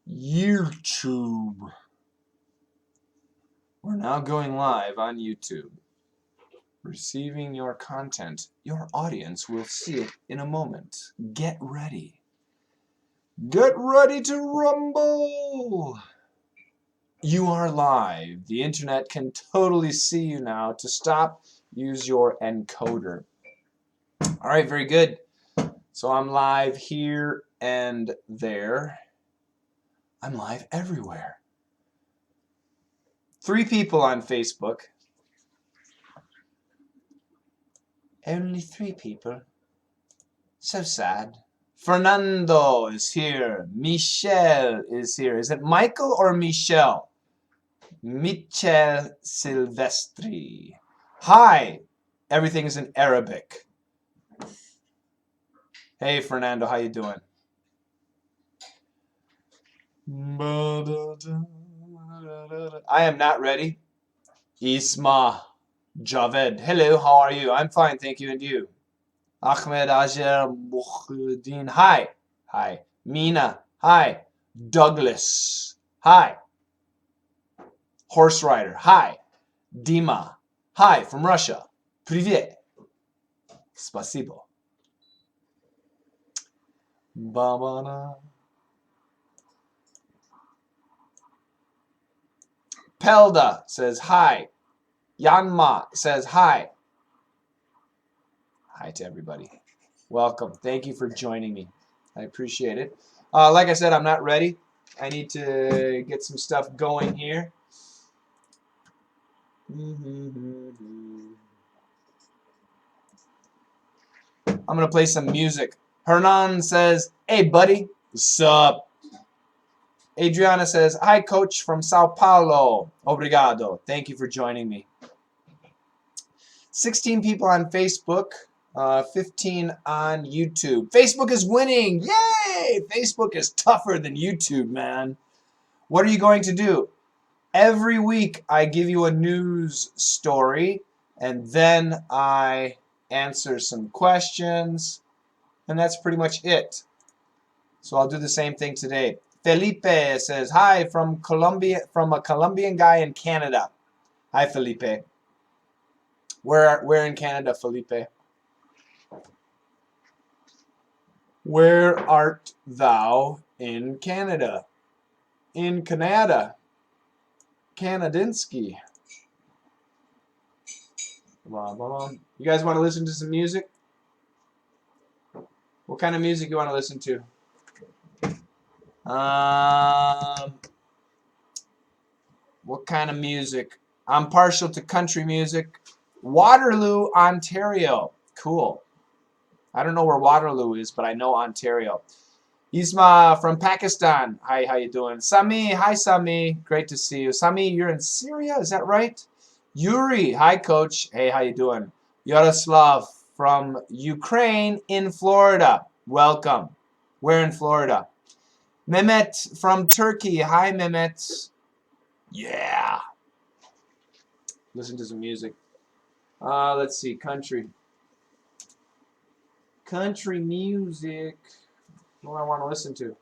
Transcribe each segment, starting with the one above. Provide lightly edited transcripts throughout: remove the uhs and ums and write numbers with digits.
YouTube. We're now going live on YouTube. Receiving your content. Your audience will see it in a moment. Get ready. Get ready to rumble! You are live. The internet can totally see you now. To stop, use your encoder. Alright, very good. So I'm live here and there. I'm live everywhere. 3 people on Facebook. Only 3 people. So sad. Fernando is here. Michelle is here. Is it Michael or Michelle? Michel Silvestri. Hi. Everything is in Arabic. Hey Fernando, how you doing? I am not ready. Isma Javed. Hello, how are you? I'm fine, thank you, and you? Ahmed Ajer Bukhuddin. Hi. Hi. Mina. Hi. Douglas. Hi. Horse Rider. Hi. Dima. Hi, from Russia. Привет. Спасибо. Babana. Pelda says hi. Yanma says hi. Hi to everybody. Welcome. Thank you for joining me. I appreciate it. Like I said, I'm not ready. I need to get some stuff going here. I'm going to play some music. Hernan says, hey, buddy. What's up? Adriana says, hi, coach from Sao Paulo. Obrigado. Thank you for joining me. 16 people on Facebook, 15 on YouTube. Facebook is winning. Yay! Facebook is tougher than YouTube, man. What are you going to do? Every week I give you a news story, and then I answer some questions, and that's pretty much it. So I'll do the same thing today. Felipe says, hi, from Colombia, from a Colombian guy in Canada. Hi, Felipe. Where in Canada, Felipe? Where art thou in Canada? In Canada. Kanadinsky. You guys want to listen to some music? What kind of music you want to listen to? What kind of music? I'm partial to country music. Waterloo, Ontario. Cool. I don't know where Waterloo is, but I know Ontario. Isma from Pakistan. Hi, how you doing? Sami, hi Sami. Great to see you. Sami, you're in Syria, is that right? Yuri, hi coach. Hey, how you doing? Yaroslav from Ukraine in Florida. Welcome. Where in Florida? Mehmet from Turkey. Hi, Mehmet. Yeah. Listen to some music. Let's see. Country. Country music. What do I want to listen to?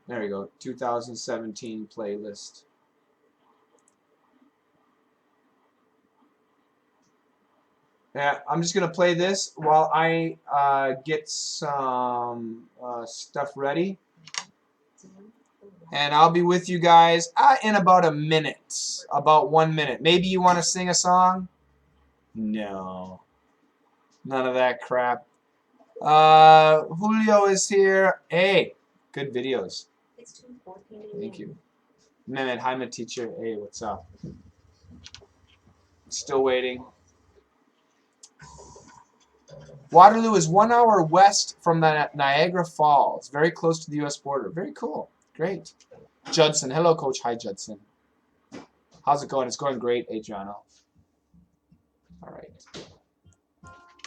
There you go. 2017 playlist. Yeah, I'm just going to play this while I get some stuff ready. And I'll be with you guys in about a minute. About 1 minute. Maybe you want to sing a song? No. None of that crap. Julio is here. Hey, good videos. Thank you. Mehmet, hi, my teacher. Hey, what's up? Still waiting. Waterloo is 1 hour west from the Niagara Falls, very close to the U.S. border. Very cool. Great. Judson. Hello, Coach. Hi, Judson. How's it going? It's going great, Adriano. All right.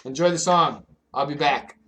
Enjoy the song. I'll be back.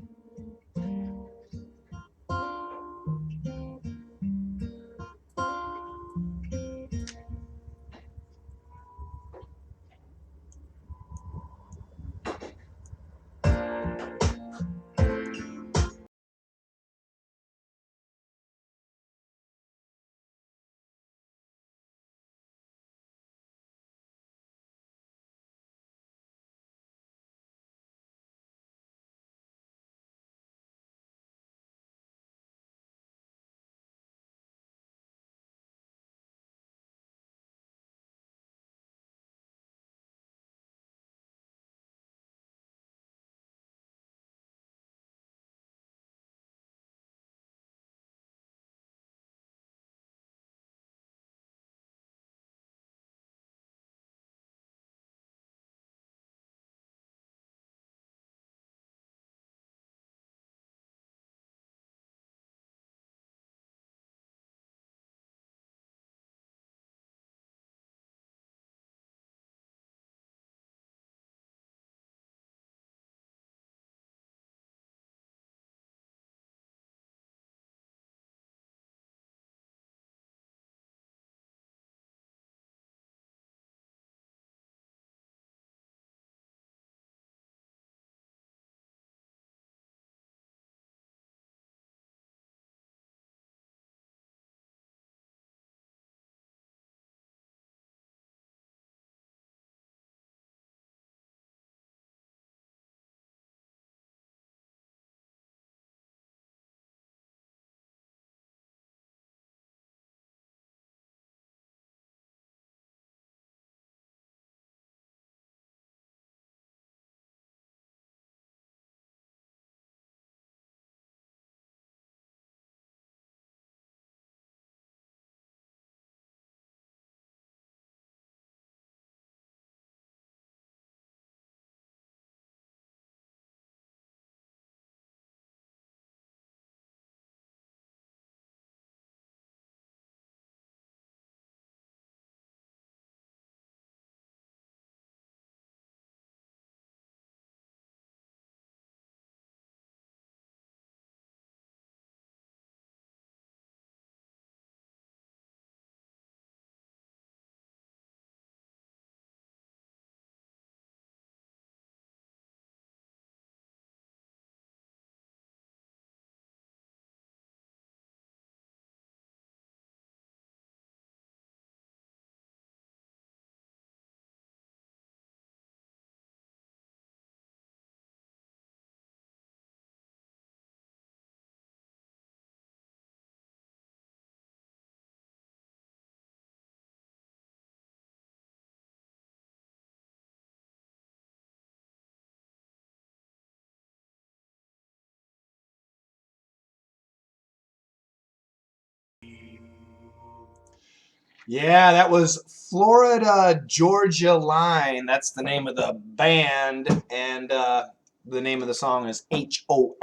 Yeah, that was Florida Georgia Line. That's the name of the band, and the name of the song is Holy.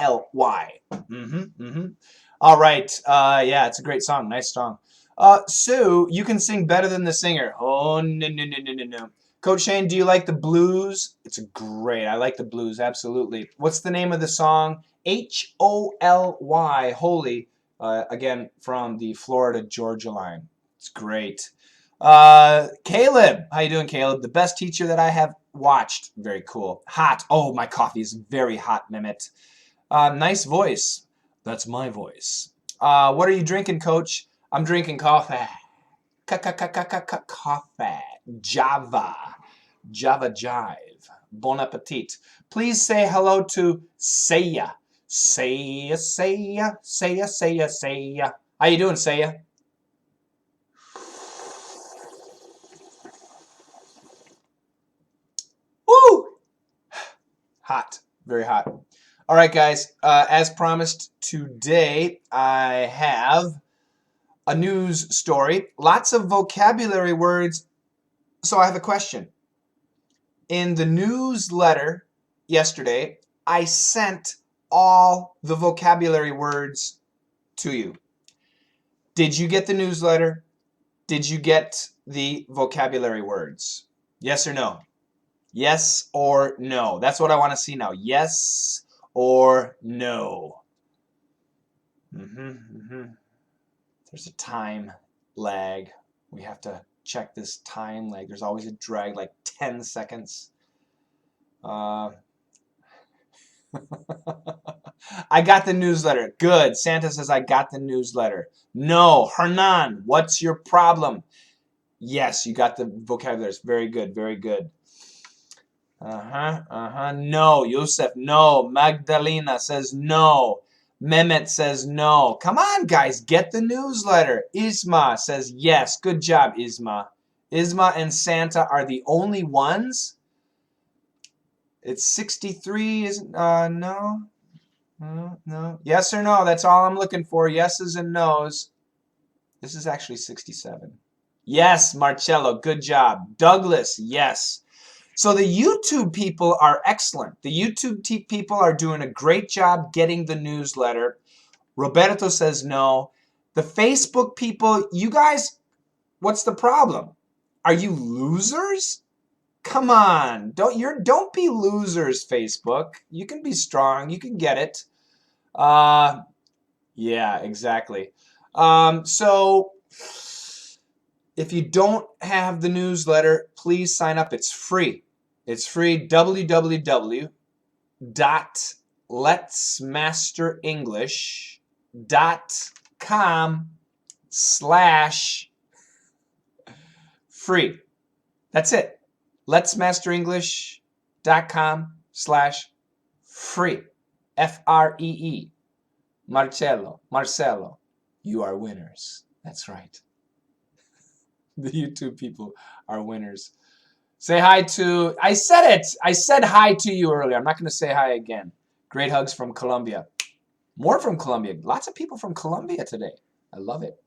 All right. Yeah, it's a great song. Nice song. Sue, you can sing better than the singer. Oh, no, no, no, no, no, no. Coach Shane, do you like the blues? It's great. I like the blues, absolutely. What's the name of the song? Holy. Holy. Again, from the Florida Georgia Line. It's great. Caleb, how you doing, Caleb? The best teacher that I have watched. Very cool. Hot. Oh, my coffee is very hot, Mehmet. Nice voice. That's my voice. What are you drinking, Coach? I'm drinking coffee. Coffee. Java. Java Jive. Bon appetit. Please say hello to Saya. Saya, Saya, Saya, Saya, Saya. How you doing, Saya? Woo! Hot. Very hot. All right, guys. As promised, today I have a news story. Lots of vocabulary words. So I have a question. In the newsletter yesterday, I sent all the vocabulary words to you. Did you get the newsletter? Did you get the vocabulary words? Yes or no? Yes or no? That's what I want to see now. Yes or no? There's a time lag. We have to check this time lag. There's always a drag, like 10 seconds. I got the newsletter. Good. Santa says I got the newsletter. No. Hernan, what's your problem? Yes, you got the vocabulary. Very good. Very good. No. Yusuf, no. Magdalena says no. Mehmet says no. Come on, guys. Get the newsletter. Isma says yes. Good job, Isma. Isma and Santa are the only ones. It's 63, isn't no? No. Yes or no? That's all I'm looking for. Yeses and nos. This is actually 67. Yes, Marcello. Good job. Douglas, yes. So the YouTube people are excellent. The YouTube people are doing a great job getting the newsletter. Roberto says no. The Facebook people, you guys, what's the problem? Are you losers? Come on. Don't be losers, Facebook. You can be strong. You can get it. Yeah, exactly. So if you don't have the newsletter, please sign up. It's free. It's free. www.letsmasterenglish.com/free. That's it. letsmasterenglish.com/free. FREE. Marcelo, you are winners. That's right. The YouTube people are winners. Say hi to, I said it. I said hi to you earlier. I'm not going to say hi again. Great hugs from Colombia. More from Colombia. Lots of people from Colombia today. I love it.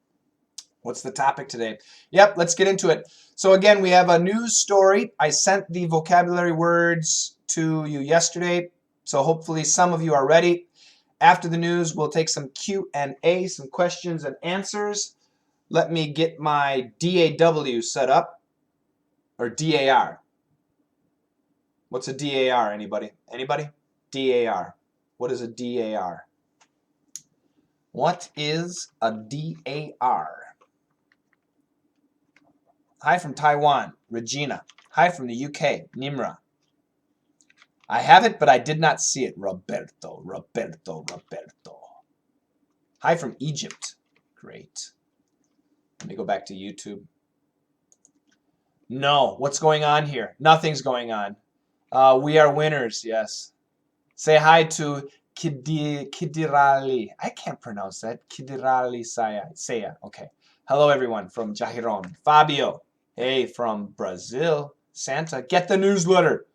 What's the topic today? Yep, let's get into it. So again, we have a news story. I sent the vocabulary words to you yesterday. So hopefully some of you are ready. After the news, we'll take some Q&A, some questions and answers. Let me get my DAW set up, or DAR. What's a DAR, anybody? Anybody? DAR. What is a DAR? What is a DAR? Hi from Taiwan, Regina. Hi from the UK, Nimra. I have it, but I did not see it, Roberto. Hi from Egypt. Great. Let me go back to YouTube. No, what's going on here? Nothing's going on. We are winners, yes. Say hi to Kidirali. I can't pronounce that. Kidirali Saya. Okay. Hello, everyone from Jahiron. Fabio. Hey, from Brazil. Santa. Get the newsletter.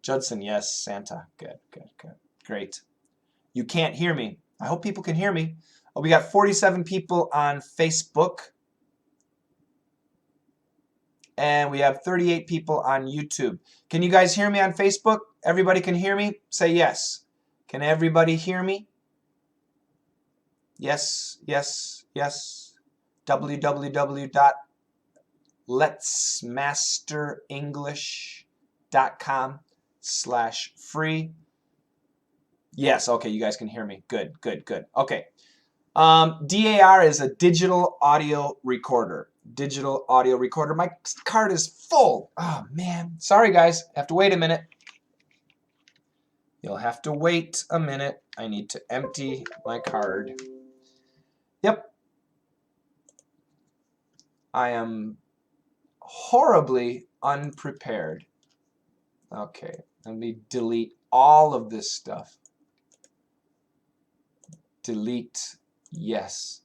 Judson. Yes, Santa. Good. Great. You can't hear me. I hope people can hear me. Oh, we got 47 people on Facebook. And we have 38 people on YouTube. Can you guys hear me on Facebook? Everybody can hear me? Say yes. Can everybody hear me? Yes, yes, yes. www.letsmasterenglish.com/free. Yes, okay, you guys can hear me. Good, good, good. Okay. DAR is a digital audio recorder. Digital audio recorder. My card is full. Oh, man. Sorry, guys. Have to wait a minute. You'll have to wait a minute. I need to empty my card. Yep. I am horribly unprepared. Okay. Let me delete all of this stuff. Delete. Yes.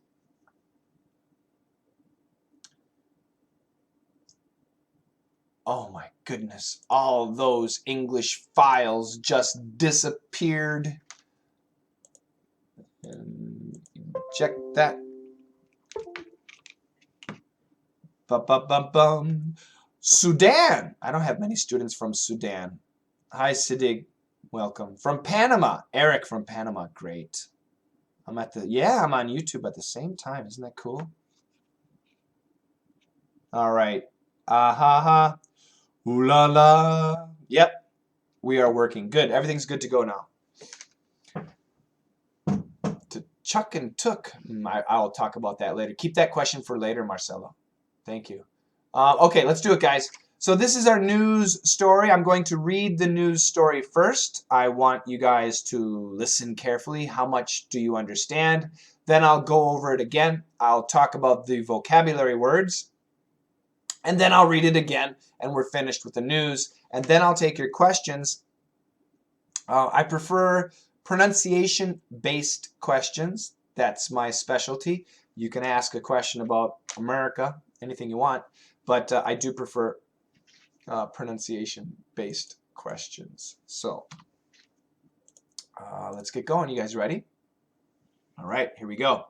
Oh my goodness, all those English files just disappeared. And check that. Ba-ba-ba-bum. Sudan. I don't have many students from Sudan. Hi, Siddig. Welcome. From Panama. Eric from Panama. Great. I'm on YouTube at the same time. Isn't that cool? All right. Ha. Ooh la la. Yep. We are working. Good. Everything's good to go now. To Chuck and Took. I'll talk about that later. Keep that question for later, Marcelo. Thank you. Okay, let's do it, guys. So this is our news story. I'm going to read the news story first. I want you guys to listen carefully. How much do you understand? Then I'll go over it again. I'll talk about the vocabulary words. And then I'll read it again, and we're finished with the news. And then I'll take your questions. I prefer pronunciation-based questions. That's my specialty. You can ask a question about America, anything you want, but I do prefer pronunciation-based questions. So let's get going. You guys ready? All right, here we go.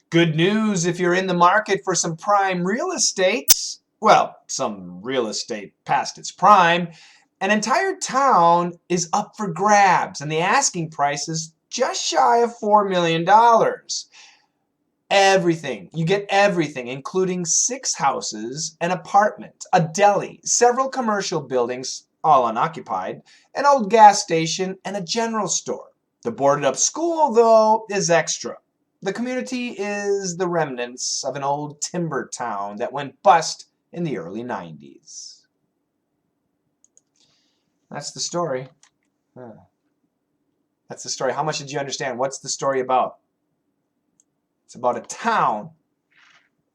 Good news if you're in the market for some prime real estate. Well, some real estate past its prime. An entire town is up for grabs, and the asking price is just shy of $4 million. Everything. You get everything, including 6 houses, an apartment, a deli, several commercial buildings, all unoccupied, an old gas station, and a general store. The boarded up school, though, is extra. The community is the remnants of an old timber town that went bust in the early 90s. That's the story. That's the story. How much did you understand? What's the story about? It's about a town.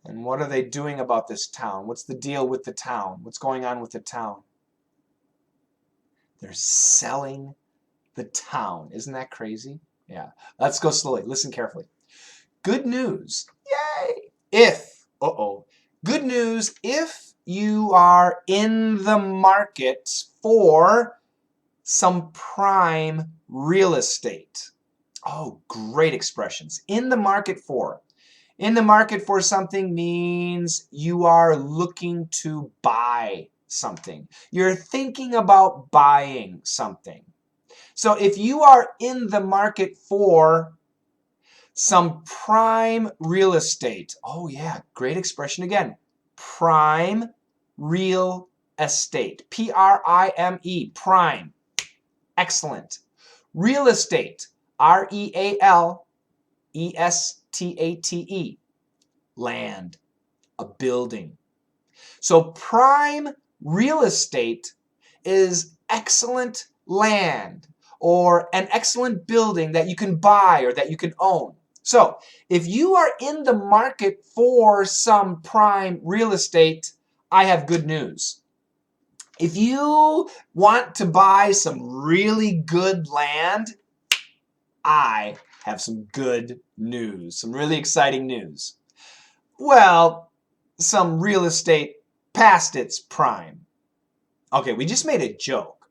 And what are they doing about this town? What's the deal with the town? What's going on with the town? They're selling the town. Isn't that crazy? Yeah. Let's go slowly. Listen carefully. Good news. Yay! Good news if you are in the market for some prime real estate. Oh, great expressions. In the market for. In the market for something means you are looking to buy something. You're thinking about buying something. So if you are in the market for some prime real estate. Oh yeah, great expression again. Prime real estate. P-R-I-M-E, prime. Excellent. Real estate. R-E-A-L-E-S-T-A-T-E. Land. A building. So prime real estate is excellent land or an excellent building that you can buy or that you can own. So if you are in the market for some prime real estate, I have good news. If you want to buy some really good land, I have some good news, some really exciting news. Well, some real estate past its prime. Okay, we just made a joke.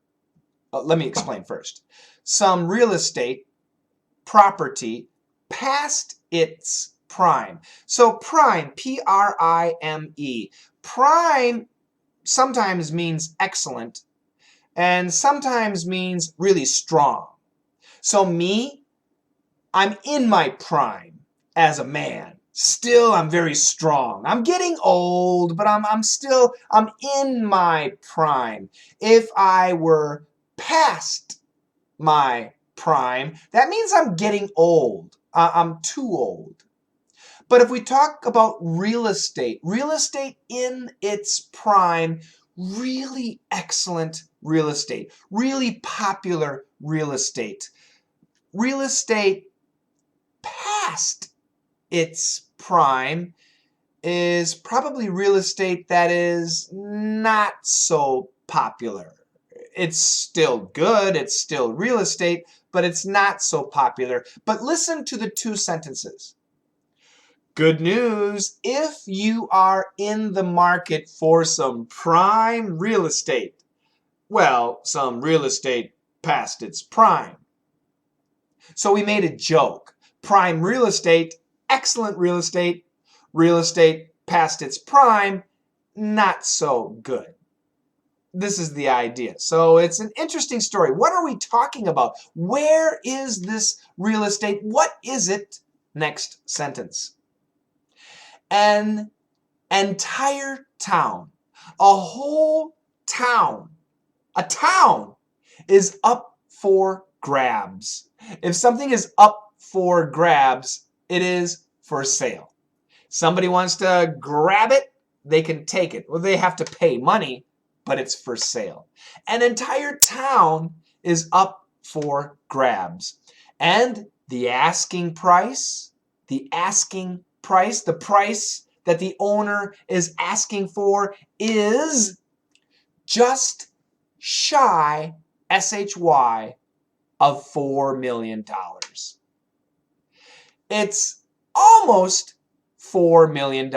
Let me explain first. Some real estate property past its Prime. So prime, P-R-I-M-E. Prime sometimes means excellent and sometimes means really strong. So me, I'm in my prime as a man. Still, I'm very strong. I'm getting old, but I'm in my prime. If I were past my prime, that means I'm getting old. I'm too old. But if we talk about real estate in its prime, really excellent real estate, really popular real estate past its prime is probably real estate that is not so popular. It's still good, it's still real estate, but it's not so popular. But listen to the two sentences. Good news, if you are in the market for some prime real estate, well, some real estate past its prime. So we made a joke. Prime real estate, excellent real estate past its prime, not so good. This is the idea. So it's an interesting story. What are we talking about? Where is this real estate? What is it? Next sentence. An entire town, a whole town, a town is up for grabs. If something is up for grabs, it is for sale. Somebody wants to grab it, they can take it. Well, they have to pay money, but it's for sale. An entire town is up for grabs. And the asking price, the price that the owner is asking for is just shy, SHY, of $4 million. It's almost $4 million.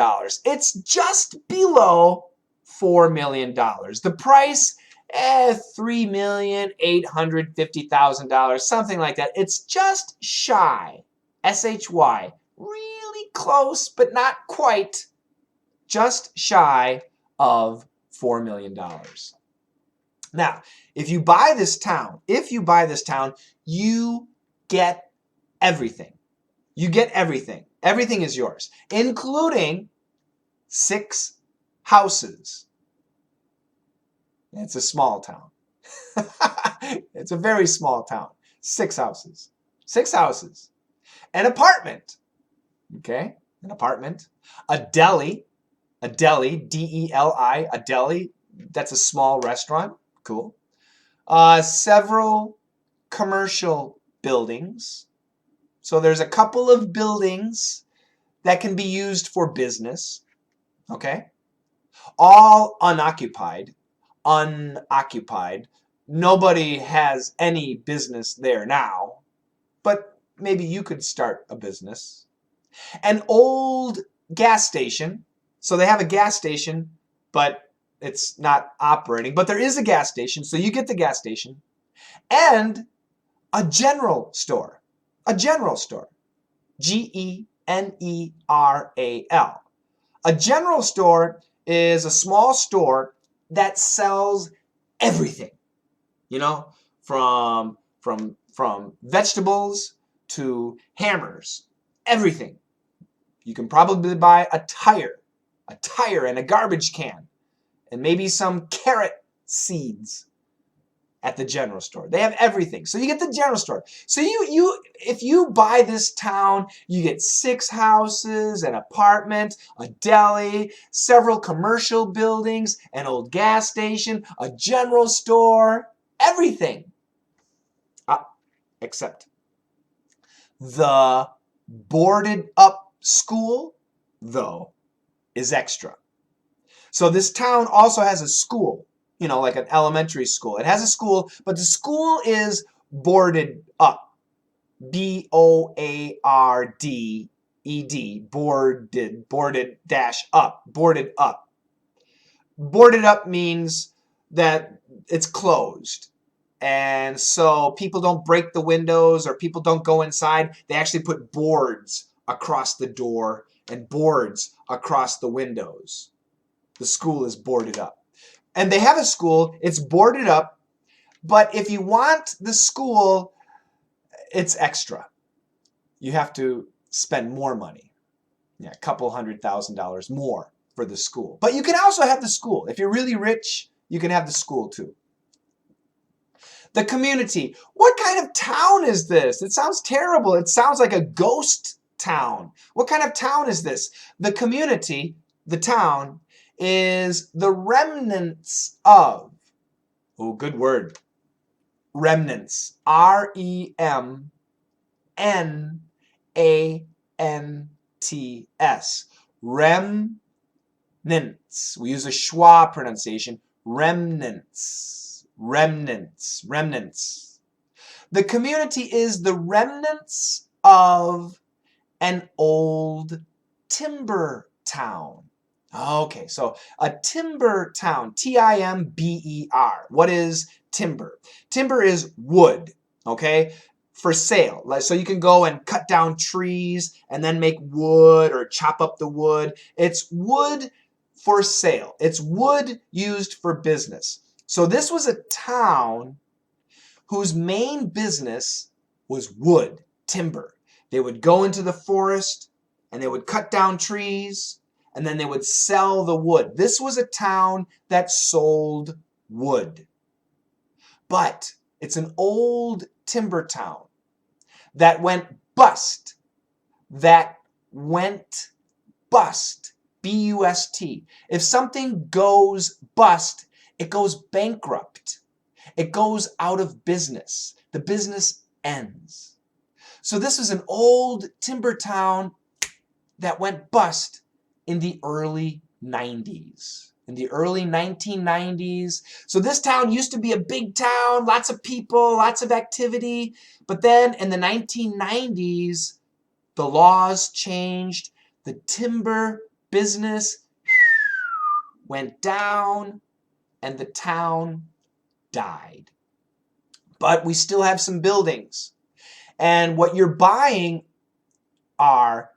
It's just below $4 million. The price, $3,850,000, something like that. It's just shy, SHY, really close, but not quite, just shy of $4 million. Now, if you buy this town, you get everything. You get everything. Everything is yours, including 6 houses. It's a small town. It's a very small town. 6 houses. 6 houses. An apartment. Okay? An apartment. A deli. D-E-L-I. A deli. That's a small restaurant. Cool. Several commercial buildings. So there's a couple of buildings that can be used for business. Okay? All unoccupied. Nobody has any business there now, but maybe you could start a business. An old gas station. So they have a gas station, but it's not operating. But there is a gas station, so you get the gas station. And a general store. A general store. G-E-N-E-R-A-L. A general store is a small store that sells everything. You know, from vegetables to hammers. Everything. You can probably buy a tire and a garbage can, and maybe some carrot seeds at the general store. They have everything. So you get the general store. So if you buy this town, you get 6 houses, an apartment, a deli, several commercial buildings, an old gas station, a general store, everything. Except the boarded up school, though, is extra. So this town also has a school, you know, like an elementary school. It has a school, but the school is boarded up. B-O-A-R-D-E-D. Boarded dash up. Boarded up. Boarded up means that it's closed. And so people don't break the windows or people don't go inside. They actually put boards across the door and boards across the windows. The school is boarded up. And they have a school, it's boarded up, but if you want the school, it's extra. You have to spend more money. Yeah, a couple $100,000 more for the school. But you can also have the school. If you're really rich, you can have the school too. The community. What kind of town is this? It sounds terrible. It sounds like a ghost town. What kind of town is this? The community, the town, is the remnants of. Oh, good word. Remnants. R-E-M-N-A-N-T-S. Remnants. We use a schwa pronunciation. Remnants. Remnants. Remnants. The community is the remnants of an old timber town. Okay, so a timber town, T-I-M-B-E-R. What is timber? Timber is wood, okay, for sale. So you can go and cut down trees and then make wood or chop up the wood. It's wood for sale. It's wood used for business. So this was a town whose main business was wood, timber. They would go into the forest and they would cut down trees and then they would sell the wood. This was a town that sold wood. But it's an old timber town that went bust. That went bust. B-U-S-T. If something goes bust, it goes bankrupt. It goes out of business. The business ends. So this is an old timber town that went bust in the early 90s. In the early 1990s. So this town used to be a big town, lots of people, lots of activity. But then in the 1990s, the laws changed. The timber business went down and the town died. But we still have some buildings. And what you're buying are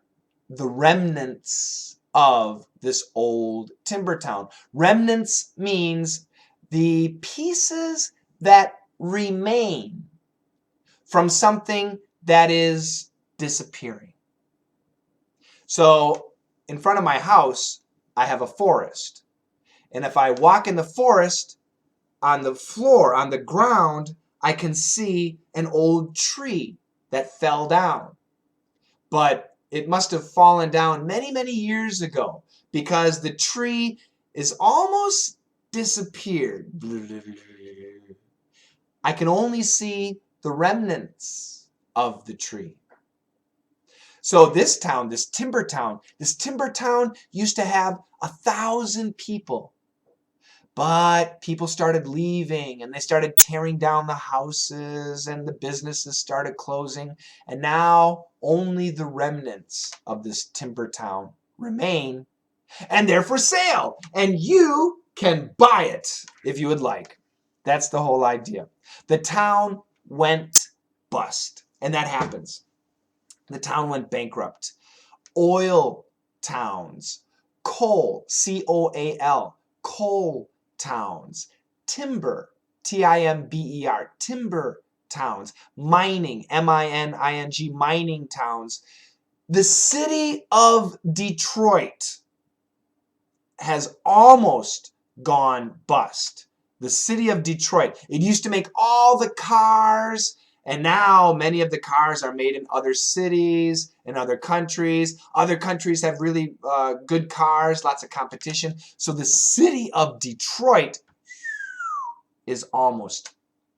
the remnants of this old timber town. Remnants means the pieces that remain from something that is disappearing. So in front of my house, I have a forest. And if I walk in the forest, on the floor, on the ground, I can see an old tree that fell down. But it must have fallen down many, many years ago because the tree is almost disappeared. I can only see the remnants of the tree. So this town, this timber town used to have 1,000 people. But people started leaving and they started tearing down the houses and the businesses started closing. And now only the remnants of this timber town remain. And they're for sale. And you can buy it if you would like. That's the whole idea. The town went bust. And that happens. The town went bankrupt. Oil towns. Coal. C-O-A-L. Coal towns. Timber. T-I-M-B-E-R. Timber towns. Mining. M-I-N-I-N-G. Mining towns. The city of Detroit has almost gone bust. The city of Detroit. It used to make all the cars, and now many of the cars are made in other cities, in other countries. Other countries have really good cars, lots of competition. So the city of Detroit is almost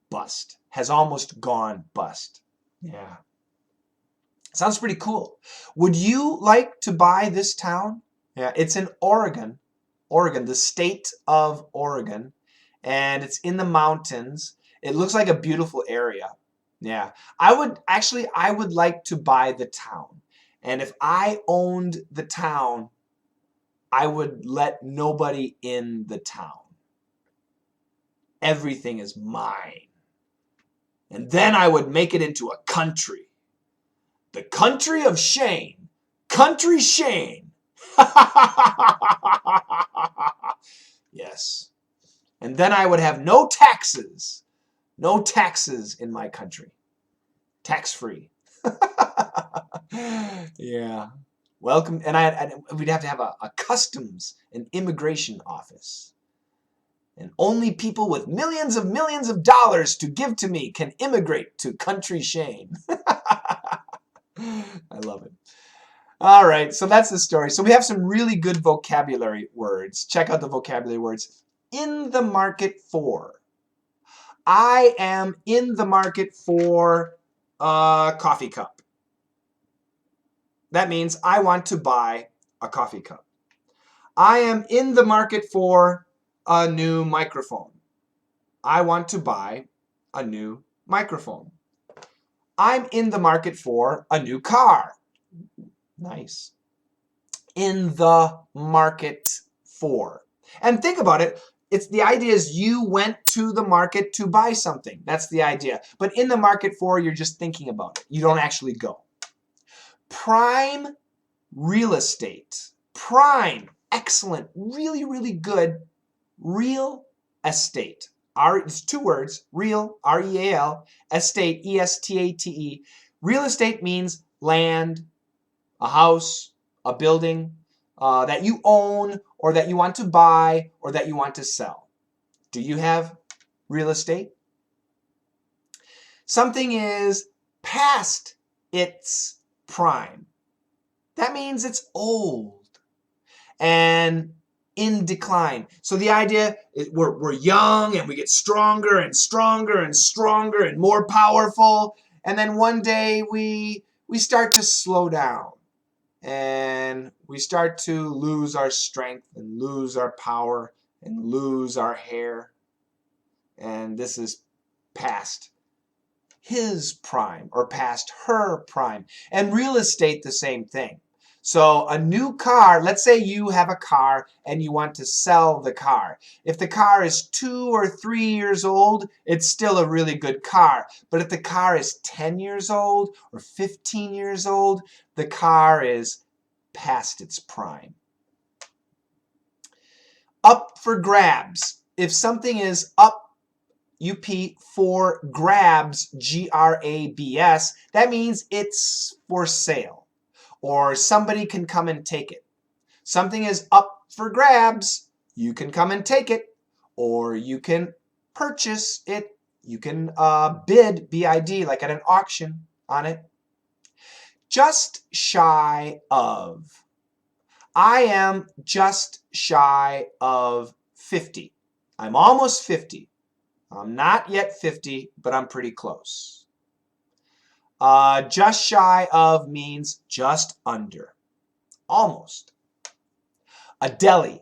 bust, has almost gone bust. Yeah. Sounds pretty cool. Would you like to buy this town? Yeah, it's in Oregon, the state of Oregon, and it's in the mountains. It looks like a beautiful area. Yeah, I would like to buy the town. And if I owned the town, I would let nobody in the town. Everything is mine. And then I would make it into a country. The country of Shane. Country Shane. Yes. And then I would have no taxes. No taxes in my country. Tax-free. Yeah. Welcome. And we'd have to have a customs and immigration office. And only people with millions of dollars to give to me can immigrate to Country Shane. I love it. All right, so that's the story. So we have some really good vocabulary words. Check out the vocabulary words. In the market for. I am in the market for a coffee cup. That means I want to buy a coffee cup. I am in the market for a new microphone. I want to buy a new microphone. I'm in the market for a new car. Nice. In the market for. And think about it. It's the idea is you went to the market to buy something. That's the idea. But in the market for, you're just thinking about it. You don't actually go. Prime real estate. Prime. Excellent. Really, really good. Real estate. It's two words. Real, R-E-A-L. Estate, E-S-T-A-T-E. Real estate means land, a house, a building that you own or that you want to buy or that you want to sell. Do you have real estate? Something is past its prime. That means it's old and in decline. So the idea is we're young and we get stronger and stronger and stronger and more powerful. And then one day we start to slow down. And we start to lose our strength and lose our power and lose our hair. And this is past his prime or past her prime. And real estate, the same thing. So a new car, let's say you have a car and you want to sell the car. If the car is 2 or 3 years old, it's still a really good car. But if the car is 10 years old or 15 years old, the car is past its prime. Up for grabs. If something is up, UP, for grabs, G-R-A-B-S, that means it's for sale. Or somebody can come and take it. Something is up for grabs, you can come and take it, or you can purchase it. You can bid, B-I-D, like at an auction on it. Just shy of. I am just shy of 50. I'm almost 50. I'm not yet 50, but I'm pretty close. Just shy of means just under. Almost. A deli.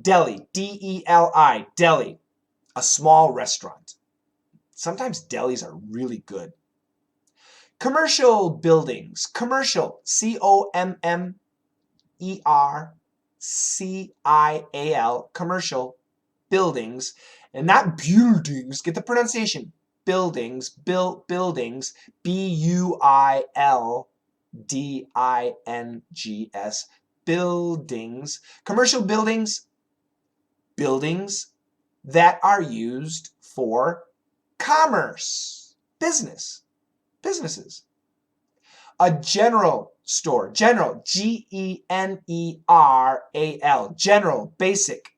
D-E-L-I, deli. A small restaurant. Sometimes delis are really good. Commercial buildings. Commercial. C-O-M-M-E-R-C-I-A-L. Commercial buildings. And not buildings. Get the pronunciation. Buildings. Buildings. B-U-I-L-D-I-N-G-S. Buildings. Commercial buildings. Buildings that are used for commerce. Businesses. A general store. General. G-E-N-E-R-A-L. General. Basic.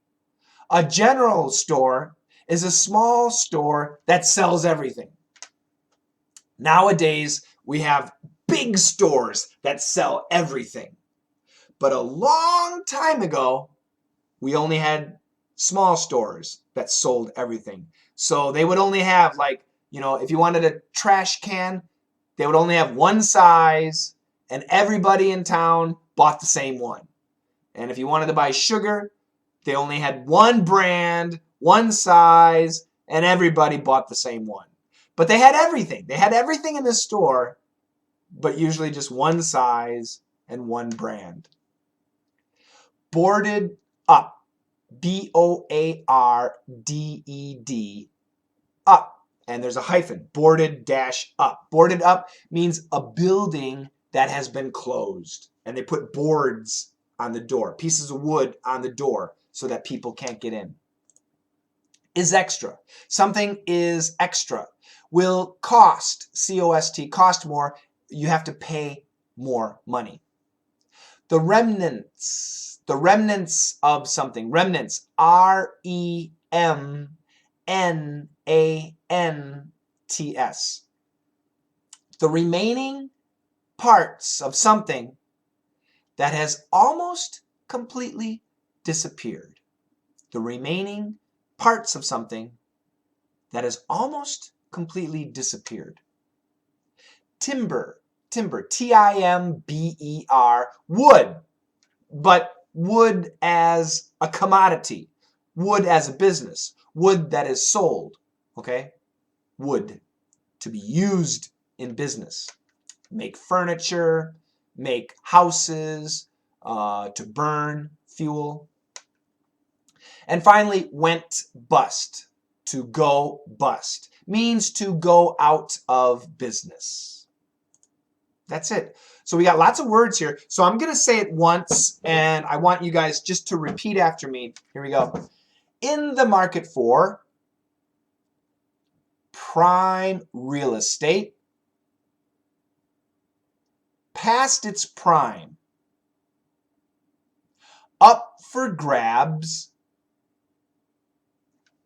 A general store is a small store that sells everything. Nowadays, we have big stores that sell everything. But a long time ago, we only had small stores that sold everything. So they would only have, like, if you wanted a trash can, they would only have one size, and everybody in town bought the same one. And if you wanted to buy sugar, they only had one brand, one size, and everybody bought the same one. But they had everything. They had everything in the store, but usually just one size and one brand. Boarded up. B-O-A-R-D-E-D. Up. And there's a hyphen. Boarded dash up. Boarded up means a building that has been closed. And they put boards on the door, pieces of wood on the door so that people can't get in. Is extra. Something is extra. Will cost, C-O-S-T, cost more. You have to pay more money. The remnants of something. Remnants, R-E-M-N-A-N-T-S. The remaining parts of something that has almost completely disappeared. The remaining parts of something that has almost completely disappeared. Timber, T-I-M-B-E-R, wood, but wood as a commodity, wood as a business, wood that is sold, okay? Wood to be used in business. Make furniture, make houses, to burn fuel. And finally, went bust. To go bust means to go out of business. That's it. So we got lots of words here. So I'm going to say it once, and I want you guys just to repeat after me. Here we go. In the market for prime real estate, past its prime, up for grabs,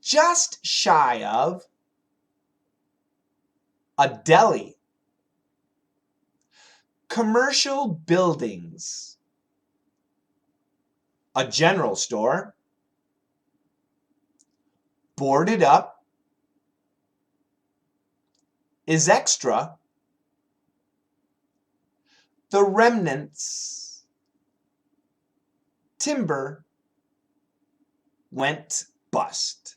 just shy of a deli, commercial buildings, a general store, boarded up, is extra, the remnants, timber, went bust.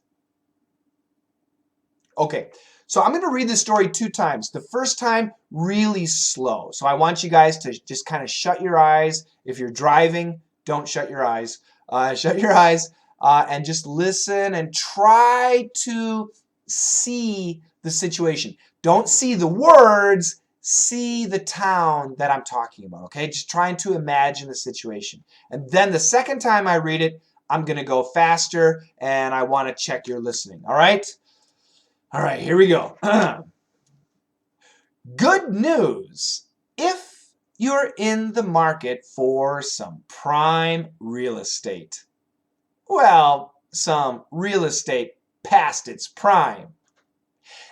Okay, so I'm going to read this story 2 times. The first time, really slow. So I want you guys to just kind of shut your eyes. If you're driving, don't shut your eyes. Shut your eyes and just listen and try to see the situation. Don't see the words, see the town that I'm talking about, okay? Just trying to imagine the situation. And then the second time I read it, I'm going to go faster, and I want to check your listening, all right? All right, here we go. Good news. If you're in the market for some prime real estate, well, some real estate past its prime,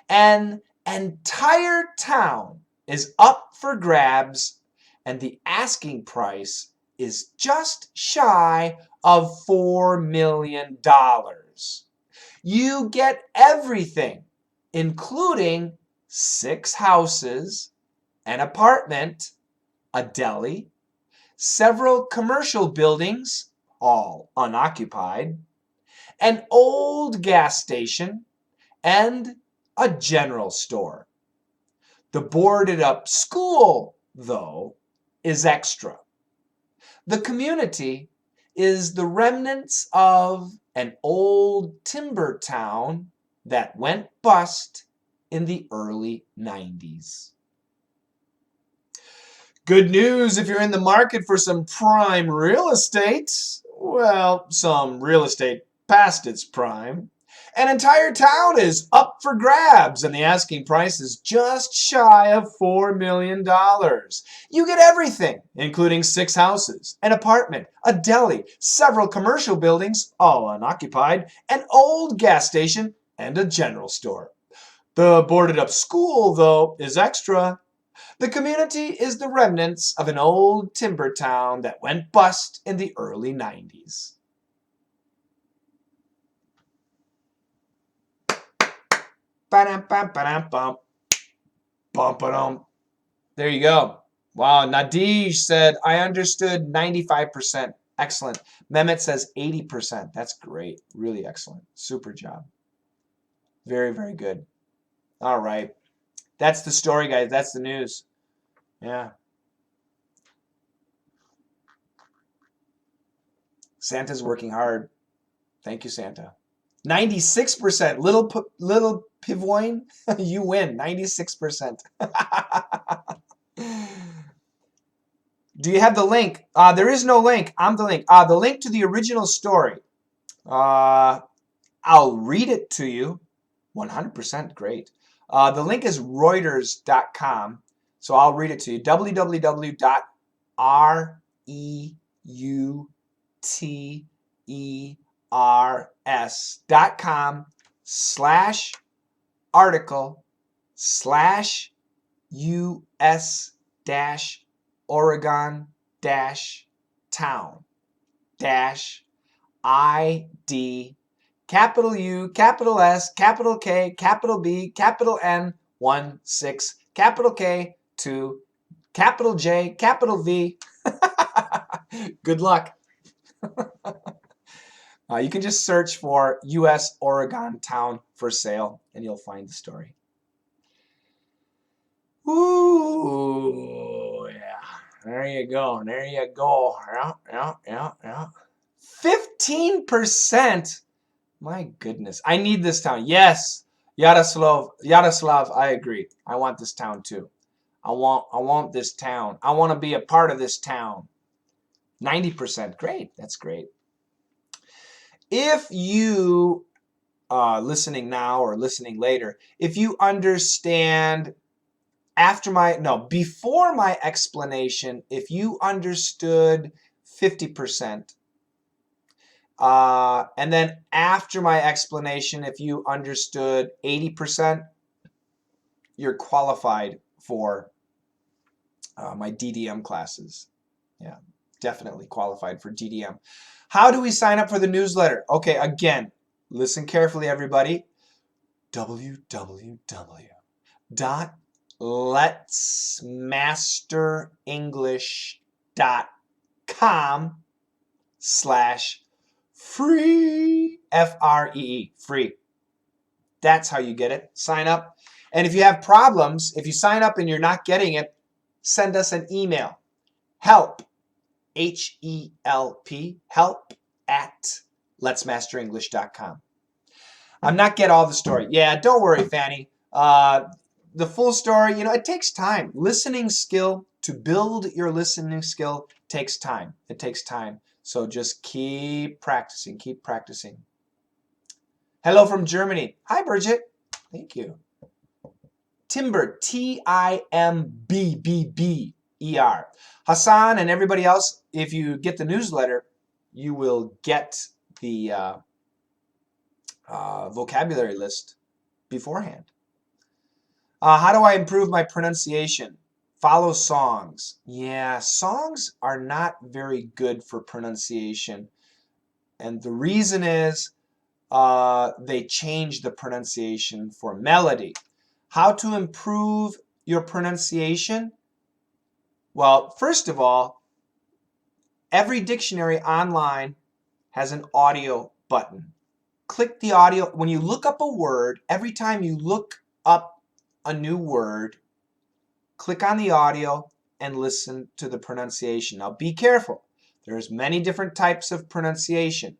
an entire town is up for grabs, and the asking price is just shy of $4 million. You get everything, including 6 houses, an apartment, a deli, several commercial buildings, all unoccupied, an old gas station, and a general store. The boarded up school, though, is extra. The community is the remnants of an old timber town that went bust in the early 90s. Good news if you're in the market for some prime real estate. Well, some real estate past its prime. An entire town is up for grabs, and the asking price is just shy of $4 million. You get everything, including 6 houses, an apartment, a deli, several commercial buildings, all unoccupied, an old gas station, and a general store. The boarded up school, though, is extra. The community is the remnants of an old timber town that went bust in the early 90s. Ba-dum-bum. There you go. Wow, Nadij said, I understood 95%. Excellent. Mehmet says 80%. That's great. Really excellent. Super job. Very, very good. All right. That's the story, guys. That's the news. Yeah. Santa's working hard. Thank you, Santa. 96%. Little Pivoine, you win. 96%. Do you have the link? There is no link. I'm the link. The link to the original story. I'll read it to you. 100% great. The link is Reuters.com. So I'll read it to you. www.reuters.com/article/US-town-ID capital U, capital S, capital K, capital B, capital N, 1, 6, capital K, 2, capital J, capital V. Good luck. You can just search for U.S. Oregon town for sale, and you'll find the story. Ooh, yeah. There you go. There you go. Yeah. 15%. My goodness. I need this town. Yes. Yaroslav, I agree. I want this town too. I want this town. I want to be a part of this town. 90%. Great. That's great. If you listening now or listening later, if you understand before my explanation, if you understood 50%, and then after my explanation, if you understood 80%, you're qualified for my DDM classes. Yeah, definitely qualified for DDM. How do we sign up for the newsletter? Okay, again, listen carefully, everybody. www.letsmasterenglish.com/free, F-R-E-E, free. That's how you get it. Sign up. And if you have problems, if you sign up and you're not getting it, send us an email. Help, H-E-L-P, help at letsmasterenglish.com. I'm not get all the story. Yeah, don't worry, Fanny. The full story, it takes time. Listening skill, to build your listening skill takes time. It takes time. So just keep practicing, keep practicing. Hello from Germany. Hi, Bridget. Thank you. Timber, T-I-M-B-B-B-E-R. Hassan and everybody else, if you get the newsletter, you will get the vocabulary list beforehand. How do I improve my pronunciation? Follow songs. Yeah, songs are not very good for pronunciation. And the reason is they change the pronunciation for melody. How to improve your pronunciation? Well, first of all, every dictionary online has an audio button. Click the audio. When you look up a word, every time you look up a new word, click on the audio and listen to the pronunciation. Now be careful. There's many different types of pronunciation.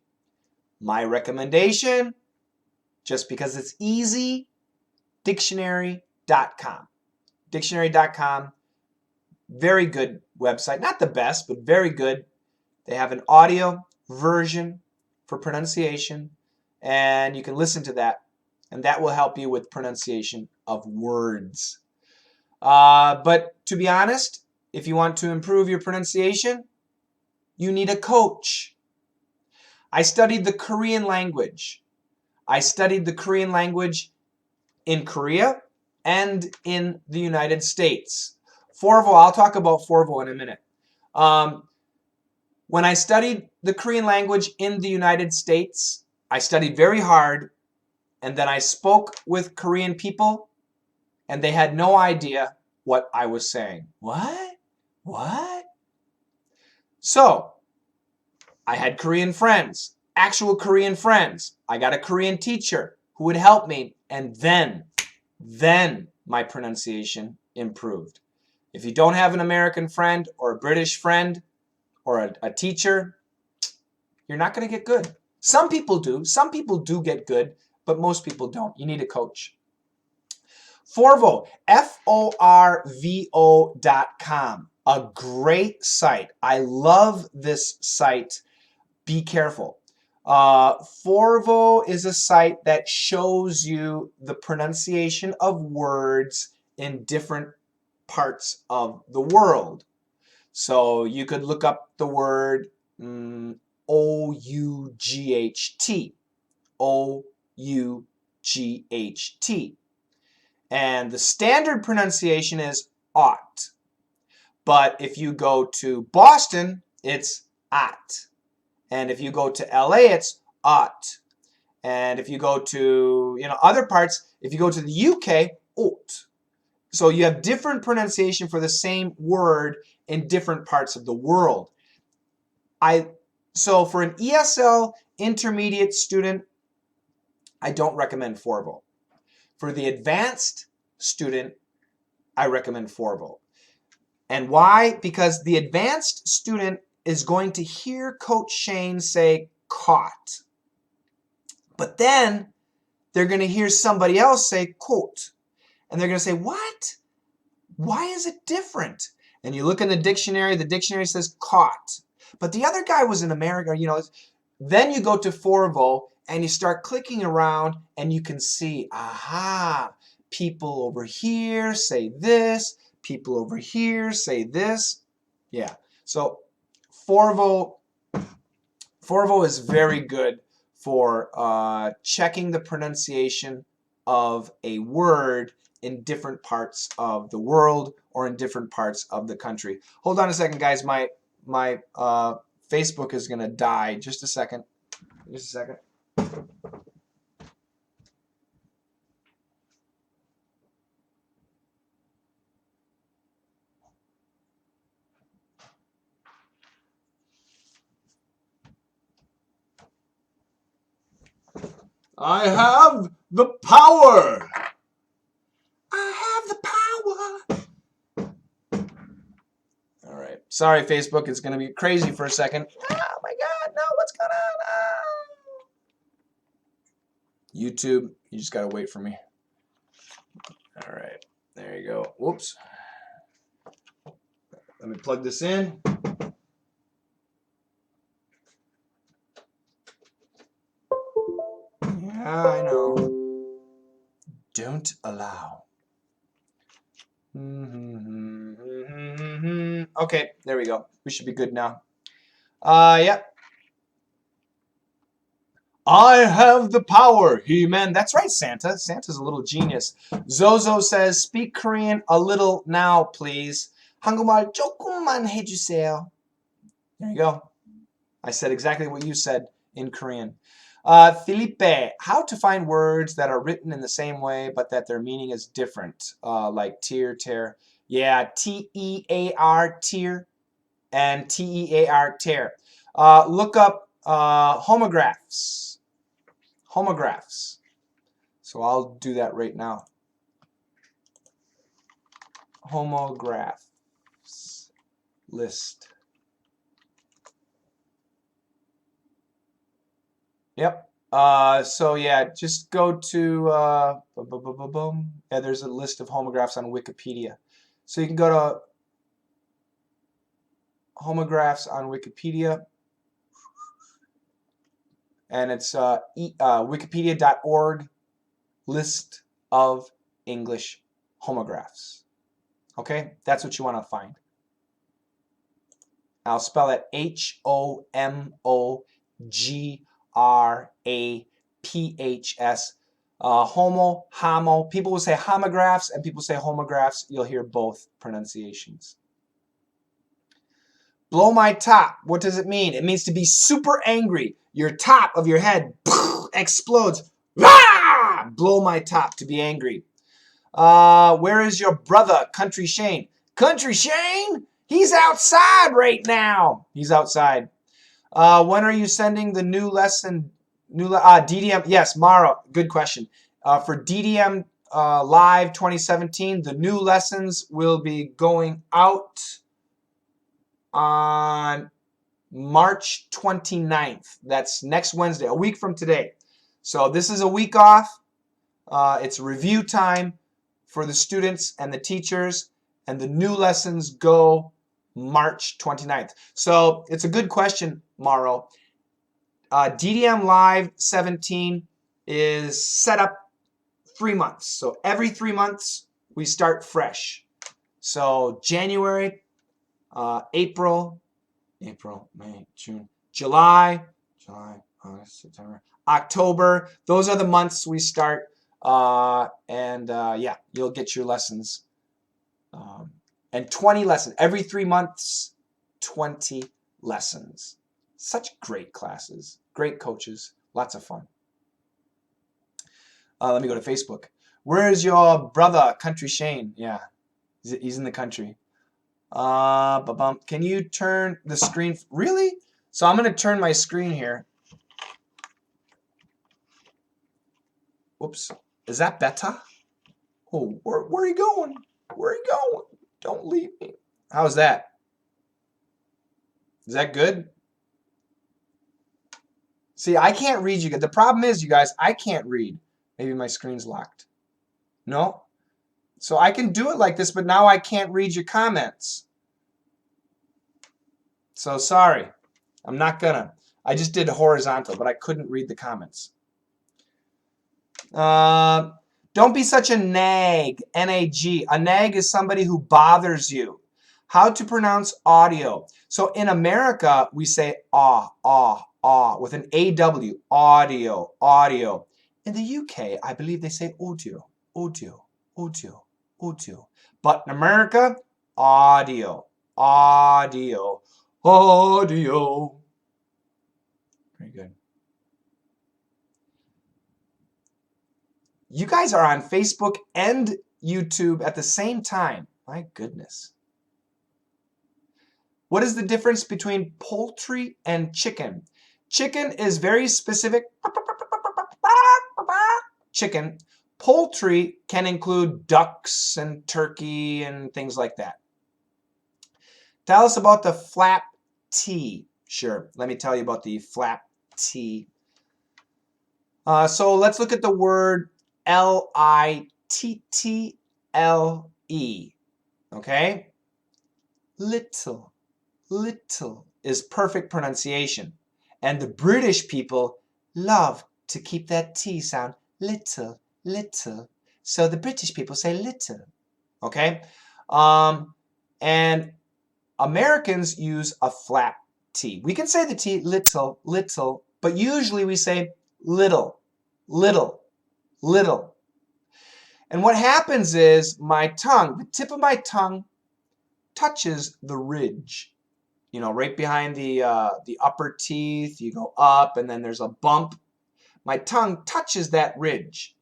My recommendation, just because it's easy, dictionary.com. Dictionary.com, very good website. Not the best, but very good. They have an audio version for pronunciation, and you can listen to that, and that will help you with pronunciation of words. But to be honest, if you want to improve your pronunciation, you need a coach. I studied the Korean language. I studied the Korean language in Korea and in the United States. Forvo, I'll talk about Forvo in a minute. When I studied the Korean language in the United States, I studied very hard, and then I spoke with Korean people, and they had no idea what I was saying. What? What? So, I had Korean friends, actual Korean friends. I got a Korean teacher who would help me, and then my pronunciation improved. If you don't have an American friend or a British friend or a teacher, you're not going to get good. Some people do. Some people do get good, but most people don't. You need a coach. Forvo, Forvo.com. A great site. I love this site. Be careful. Forvo is a site that shows you the pronunciation of words in different parts of the world. So you could look up the word O-U-G-H-T. O-U-G-H-T. And the standard pronunciation is ought. But if you go to Boston, it's at. And if you go to LA, it's ought. And if you go to other parts, if you go to the UK, ought. So you have different pronunciation for the same word in different parts of the world. So for an ESL intermediate student, I don't recommend Forvo. For the advanced student, I recommend Forvo. And why? Because the advanced student is going to hear Coach Shane say caught. But then they're going to hear somebody else say quote. And they're going to say, what? Why is it different? And you look in the dictionary says caught. But the other guy was in America, Then you go to Forvo and you start clicking around and you can see, aha, people over here say this, people over here say this. Yeah. So Forvo is very good for checking the pronunciation of a word in different parts of the world or in different parts of the country. Hold on a second, guys. My Facebook is gonna die. Just a second. Just a second. I have the power. I have the power. All right. Sorry, Facebook. It's going to be crazy for a second. Oh, my God. No, what's going on? YouTube, you just got to wait for me. All right. There you go. Whoops. Let me plug this in. Yeah, I know. Don't allow. Okay, there we go. We should be good now. Yep. I have the power, He-Man. That's right, Santa. Santa's a little genius. Zozo says, speak Korean a little now, please. 한국말 조금만 해주세요. There you go. I said exactly what you said in Korean. Felipe, how to find words that are written in the same way but that their meaning is different, like tear, tear. Yeah, T-E-A-R, tear, and T-E-A-R, tear. Look up homographs. Homographs. So I'll do that right now. Homographs list. Yep. So yeah, just go to yeah, there's a list of homographs on Wikipedia. So you can go to homographs on Wikipedia, and it's wikipedia.org list of English homographs. Okay, that's what you want to find. I'll spell it H-O-M-O-G-R-A-P-H-S. Homo. People will say homographs and people say homographs. You'll hear both pronunciations. Blow my top. What does it mean? It means to be super angry. Your top of your head explodes. Ah! Blow my top, to be angry. Where is your brother, Country Shane? Country Shane? He's outside right now. He's outside. When are you sending the new lesson? DDM. Yes, Mara. Good question. For DDM Live 2017, the new lessons will be going out on March 29th. That's next Wednesday, a week from today. So this is a week off. It's review time for the students and the teachers, and the new lessons go March 29th. So it's a good question, Mauro. DDM Live 17 is set up 3 months. So every 3 months, we start fresh. So January, April, May, June, July, August, September, October. Those are the months we start. Yeah, you'll get your lessons. And 20 lessons. Every 3 months, 20 lessons. Such great classes. Great coaches. Lots of fun. Let me go to Facebook. Where's your brother, Country Shane? Yeah, he's in the country. Can you turn the screen? Really? So I'm going to turn my screen here. Whoops. Is that better? Oh, where are you going? Where are you going? Don't leave me. How's that? Is that good? See, I can't read you guys. The problem is, you guys, I can't read. Maybe my screen's locked. No? So I can do it like this, but now I can't read your comments. So sorry. I'm not gonna. I just did horizontal, but I couldn't read the comments. Don't be such a nag. N-A-G. A nag is somebody who bothers you. How to pronounce audio. So in America, we say with an A-W. Audio, audio. In the UK, I believe they say audio, audio, audio, audio. But in America, audio, audio, audio. Very good. You guys are on Facebook and YouTube at the same time. My goodness. What is the difference between poultry and chicken? Chicken is very specific. Chicken. Poultry can include ducks and turkey and things like that. Tell us about the flap T. Sure, let me tell you about the flap T. So let's look at the word L-I-T-T-L-E. Okay? Little. Little is perfect pronunciation. And the British people love to keep that T sound. Little, little. So the British people say little. Okay? And Americans use a flap T. We can say the T little, little, but usually we say little, little, little. And what happens is my tongue, the tip of my tongue touches the ridge. You know, right behind the upper teeth, you go up and then there's a bump. My tongue touches that ridge.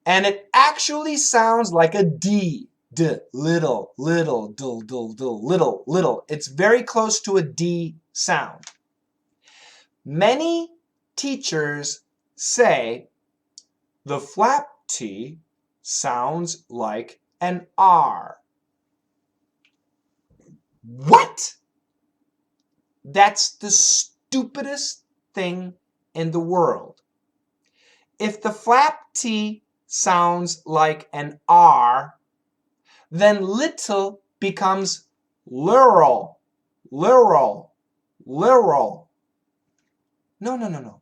And it actually sounds like a D. D, little, little, dull, dull, dull, little, little. It's very close to a D sound. Many teachers say the flap T sounds like an R. What? That's the stupidest thing in the world. If the flap T sounds like an R, then little becomes literal, literal, literal. No, no, no, no.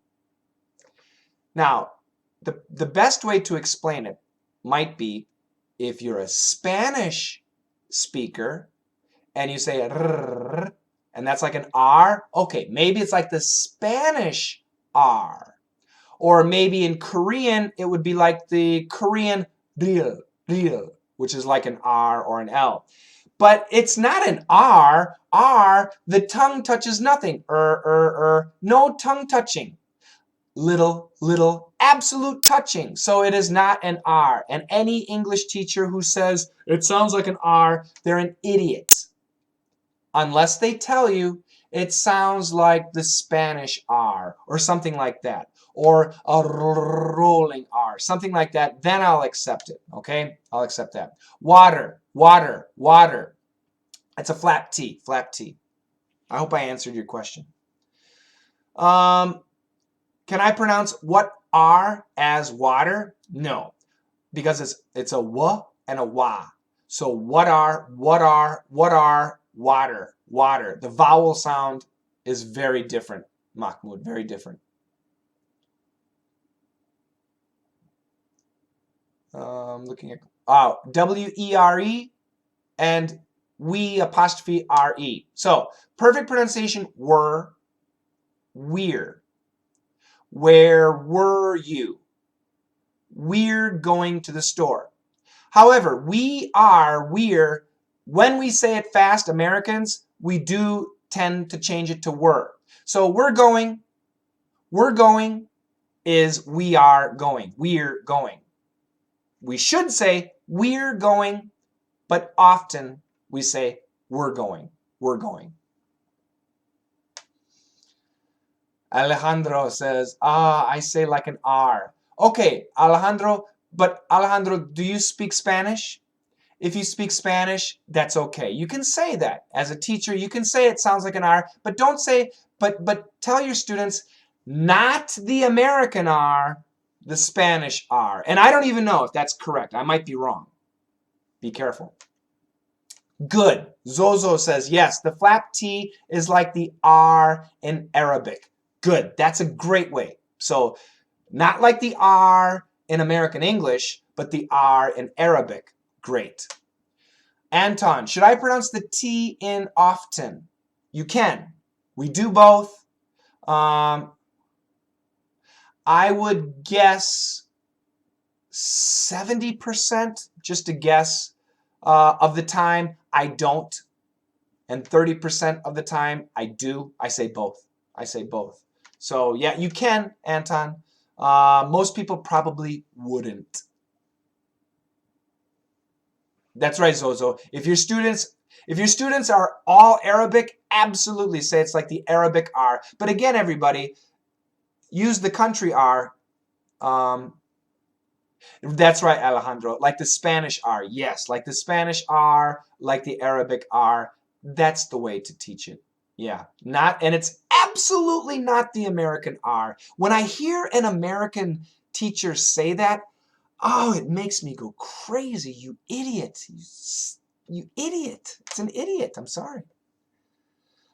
Now, the best way to explain it might be if you're a Spanish speaker and you say rrr, and that's like an R. Okay, maybe it's like the Spanish R. Or maybe in Korean, it would be like the Korean real, real, which is like an R or an L. But it's not an R. R, the tongue touches nothing. No tongue touching. Little, little, absolute touching. So it is not an R. And any English teacher who says it sounds like an R, they're an idiot. Unless they tell you it sounds like the Spanish R or something like that. Or a rolling R, something like that, then I'll accept it, okay? I'll accept that. Water, water, water. It's a flap T, flap T. I hope I answered your question. Can I pronounce what R as water? No, because it's a W and a WA. So what are, water, water. The vowel sound is very different, Mahmoud, very different. Looking at W-E-R-E and we apostrophe R-E. So perfect pronunciation were, we're. Where were you? We're going to the store. However, we're, when we say it fast, Americans, we do tend to change it to were. So we're going is we are going. We're going. We should say we're going, but often we say we're going. We're going. Alejandro says, I say like an R. Okay, Alejandro, but Alejandro, do you speak Spanish? If you speak Spanish, that's okay. You can say that. As a teacher, you can say it sounds like an R, but don't say, but tell your students, not the American R, the Spanish R. And I don't even know if that's correct. I might be wrong. Be careful. Good. Zozo says, yes, the flap T is like the R in Arabic. Good. That's a great way. So not like the R in American English, but the R in Arabic. Great. Anton, should I pronounce the T in often? You can. We do both. I would guess 70%, just a guess, of the time I don't. And 30% of the time I do. I say both. I say both. So yeah, you can, Anton. Most people probably wouldn't. That's right, Zozo. If your students are all Arabic, absolutely say it's like the Arabic R. But again, everybody, use the country R. That's right, Alejandro. Like the Spanish R. Yes, like the Spanish R, like the Arabic R. That's the way to teach it. Yeah, and it's absolutely not the American R. When I hear an American teacher say that, oh, it makes me go crazy. You idiot. You idiot. It's an idiot. I'm sorry.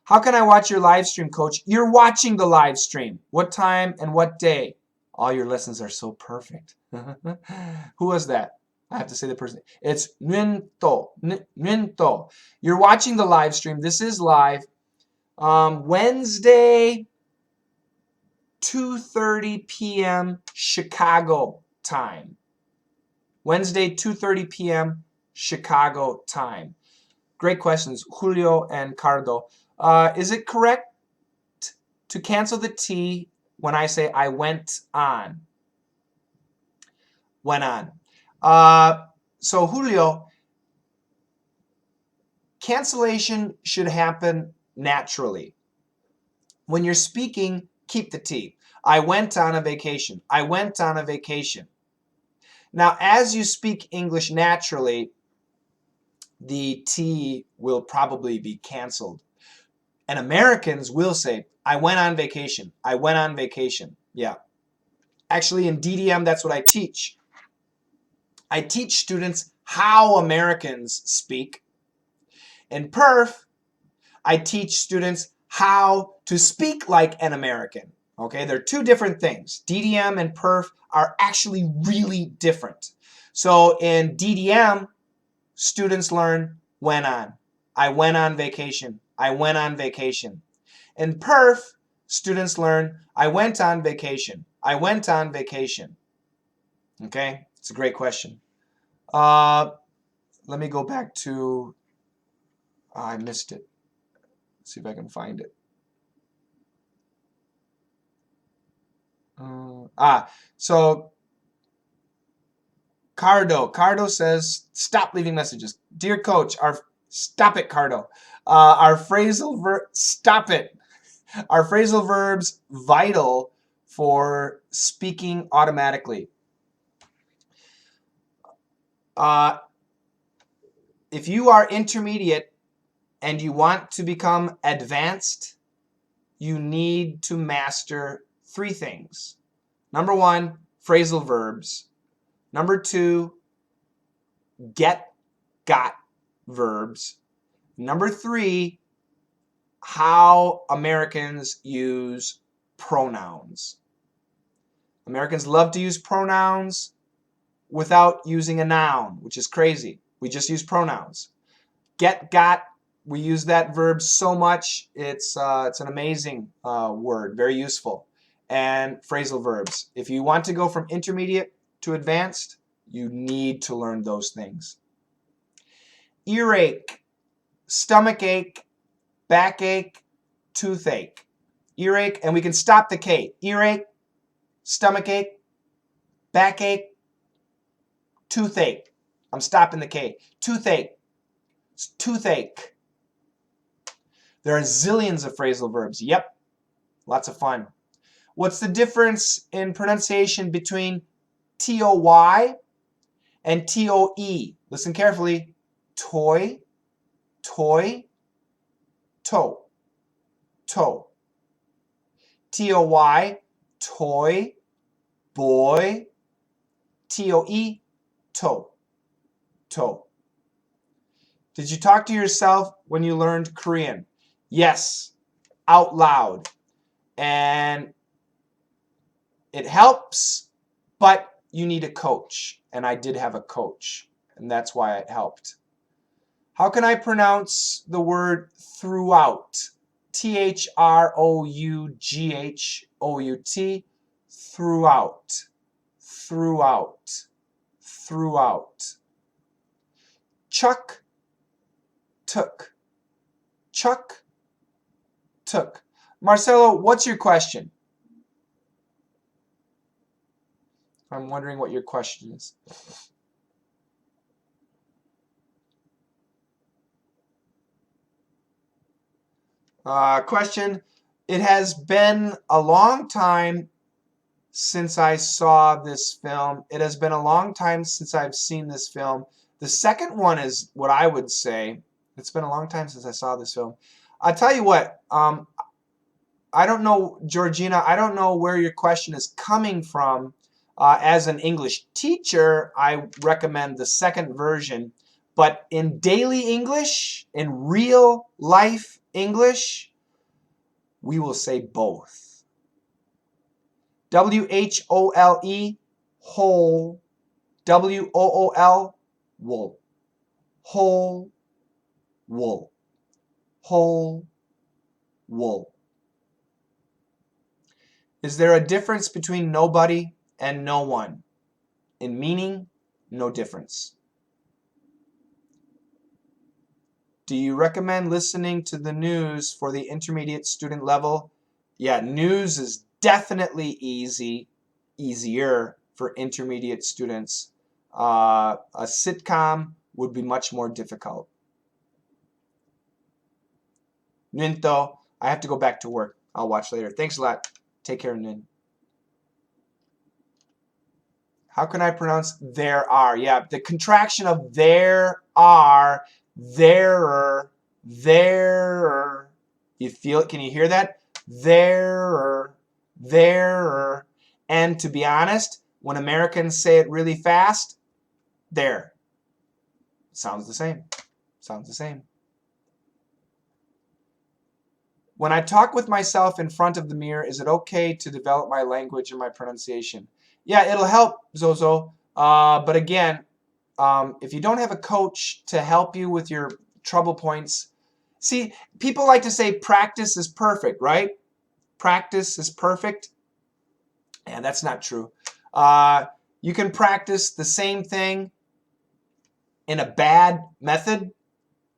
How can I watch your live stream, Coach? You're watching the live stream. What time and what day? All your lessons are so perfect. Who was that? I have to say the person. It's Nguyen-to. Nguyen-to. You're watching the live stream. This is live. Wednesday, 2:30 p.m. Chicago time. Wednesday, 2:30 p.m. Chicago time. Great questions, Julio and Cardo. Is it correct to cancel the T when I say I went on? Went on. So Julio, cancellation should happen naturally. When you're speaking, keep the T. I went on a vacation. I went on a vacation. Now, as you speak English naturally, the T will probably be canceled. And Americans will say, I went on vacation. I went on vacation. Yeah. Actually, in DDM, that's what I teach. I teach students how Americans speak. In Perf, I teach students how to speak like an American. Okay, they're two different things. DDM and Perf are actually really different. So in DDM, students learn went on. I went on vacation. I went on vacation. In Perf, students learn I went on vacation. I went on vacation. Okay, it's a great question. Let me go back to, I missed it. Let's see if I can find it. So Cardo says, stop leaving messages. Dear coach, stop it, Cardo. Our phrasal stop it. Our phrasal verbs vital for speaking automatically. If you are intermediate and you want to become advanced, you need to master 3 things. Number 1, phrasal verbs. Number 2, got verbs. Number 3, how Americans use pronouns. Americans love to use pronouns without using a noun, which is crazy. We just use pronouns. Get, got, we use that verb so much. It's an amazing word, very useful. And phrasal verbs. If you want to go from intermediate to advanced, you need to learn those things. Earache, stomachache, backache, toothache. Earache, and we can stop the K. Earache, stomachache, backache, toothache. I'm stopping the K. Toothache. Toothache. There are zillions of phrasal verbs. Yep. Lots of fun. What's the difference in pronunciation between T-O-Y and T-O-E? Listen carefully. Toy, toy, toe, toe. T-O-Y, toy, boy. T-O-E, toe, toe. Did you talk to yourself when you learned Korean? Yes, out loud. And it helps, but you need a coach. And I did have a coach, and that's why it helped. How can I pronounce the word throughout? T-H-R-O-U-G-H-O-U-T. Throughout. Throughout. Throughout. Chuck, took. Chuck, took. Marcelo, what's your question? I'm wondering what your question is. Question. It has been a long time since I saw this film. It has been a long time since I've seen this film. The second one is what I would say. It's been a long time since I saw this film. I'll tell you what. I don't know, Georgina, I don't know where your question is coming from. As an English teacher, I recommend the second version. But in daily English, in real life English, we will say both. W-H-O-L-E, whole. W-O-O-L, wool. Whole, wool. Whole, wool. Is there a difference between nobody and no one? In meaning, no difference. Do you recommend listening to the news for the intermediate student level? Yeah, news is definitely easier for intermediate students. A sitcom would be much more difficult. Ninto, I have to go back to work. I'll watch later. Thanks a lot. Take care, Nin. How can I pronounce there are? Yeah, the contraction of there are, there. You feel it? Can you hear that? There. And to be honest, when Americans say it really fast, there. Sounds the same. Sounds the same. When I talk with myself in front of the mirror, is it okay to develop my language and my pronunciation? Yeah, it'll help, Zozo. But again, if you don't have a coach to help you with your trouble points, see, people like to say practice is perfect, right? Practice is perfect. And that's not true. You can practice the same thing in a bad method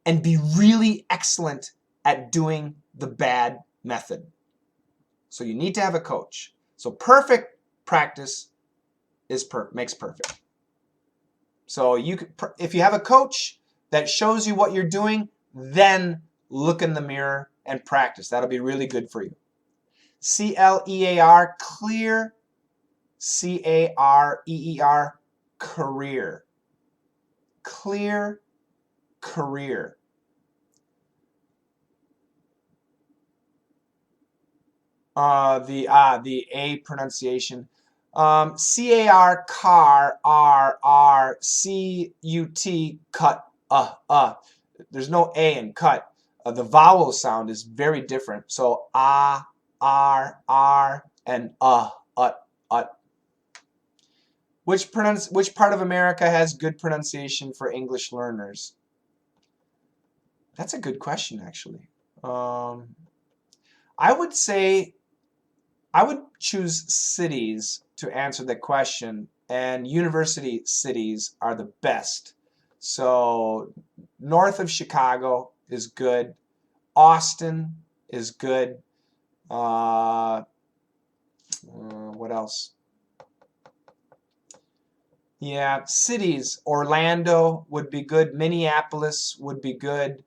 and be really excellent at doing the bad method. So you need to have a coach. So perfect practice makes perfect. So if you have a coach that shows you what you're doing, then look in the mirror and practice. That'll be really good for you. C-L-E-A-R, clear. C-A-R-E-E-R, career. Clear career. The A pronunciation. C-A-R, car, R-R, C-U-T, cut, There's no A in cut. The vowel sound is very different. So R, and ut. Which part of America has good pronunciation for English learners? That's a good question, actually. I would say I would choose cities to answer the question, and university cities are the best. So north of Chicago is good. Austin is good. What else? Yeah, cities. Orlando would be good. Minneapolis would be good.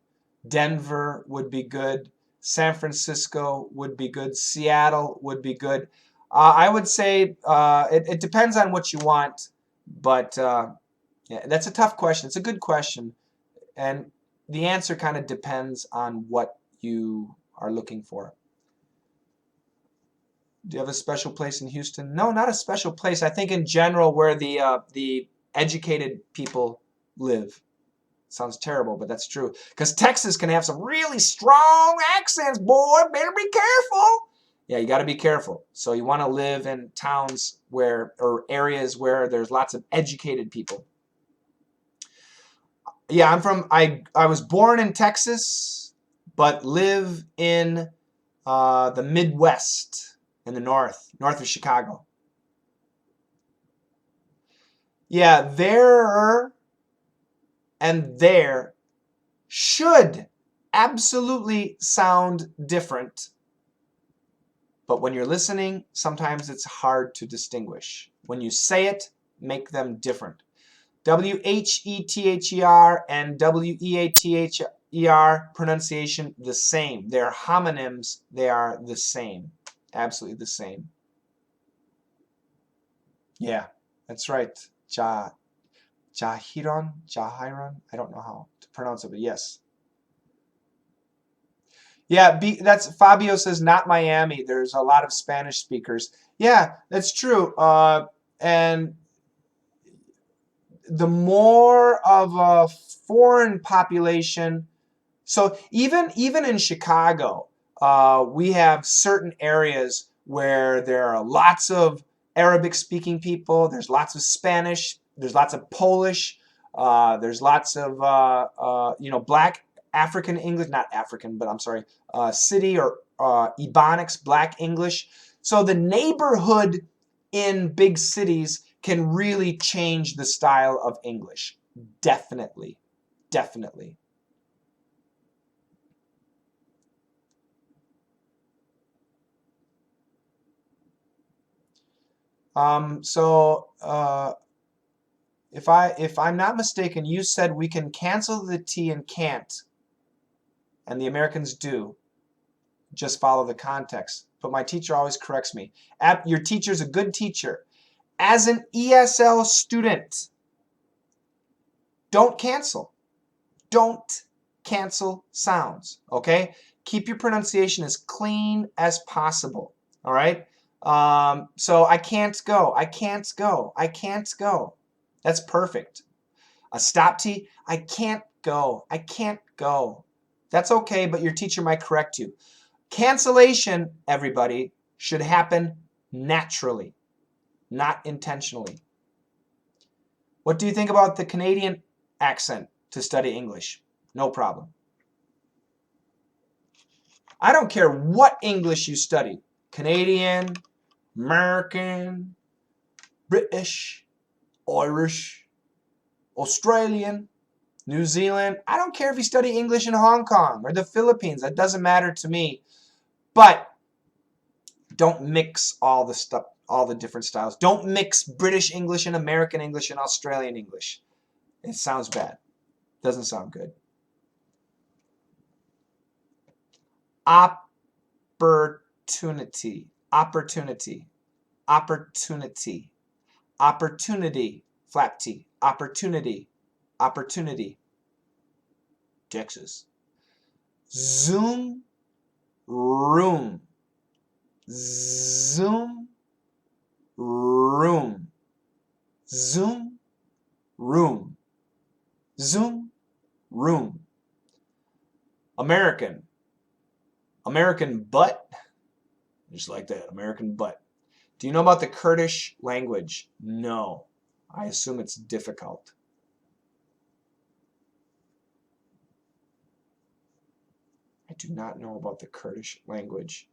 Denver would be good. San Francisco would be good. Seattle would be good. I would say it depends on what you want, but yeah, that's a tough question. It's a good question, and the answer kind of depends on what you are looking for. Do you have a special place in Houston? No, not a special place. I think in general where the educated people live. Sounds terrible, but that's true. Because Texas can have some really strong accents, boy. Better be careful. Yeah, you got to be careful. So you want to live in towns where, or areas where there's lots of educated people. Yeah, I was born in Texas, but live in the Midwest in the north of Chicago. Yeah, there and there should absolutely sound different, but when you're listening, sometimes it's hard to distinguish. When you say it, make them different. WHETHER and WEATHER pronunciation the same. They're homonyms. They are the same. Absolutely the same. Yeah, that's right. Jahiron. I don't know how to pronounce it, but yes. Yeah, that's Fabio says not Miami. There's a lot of Spanish speakers. Yeah, that's true. And the more of a foreign population, so even in Chicago, we have certain areas where there are lots of Arabic speaking people. There's lots of Spanish. There's lots of Polish. There's lots of Black African English, not African, but I'm sorry, City or Ebonics, Black English. So the neighborhood in big cities can really change the style of English. Definitely, definitely. If I'm not mistaken, you said we can cancel the T and can't, and the Americans do. Just follow the context. But my teacher always corrects me. Your teacher's a good teacher. As an ESL student, don't cancel. Don't cancel sounds, okay? Keep your pronunciation as clean as possible, all right? So I can't go. I can't go. I can't go. That's perfect. A stop T, I can't go. I can't go. That's okay, but your teacher might correct you. Cancellation, everybody, should happen naturally, not intentionally. What do you think about the Canadian accent to study English? No problem. I don't care what English you study. Canadian, American, British, Irish, Australian, New Zealand. I don't care if you study English in Hong Kong or the Philippines. That doesn't matter to me. But don't mix all the stuff, all the different styles. Don't mix British English and American English and Australian English. It sounds bad. Doesn't sound good. Opportunity. Opportunity. Opportunity. Opportunity. Flap T. Opportunity. Opportunity. Texas. Zoom room. Zoom room. Zoom room. Zoom room. American. American butt. Just like that. American butt. Do you know about the Kurdish language? No. I assume it's difficult. I do not know about the Kurdish language.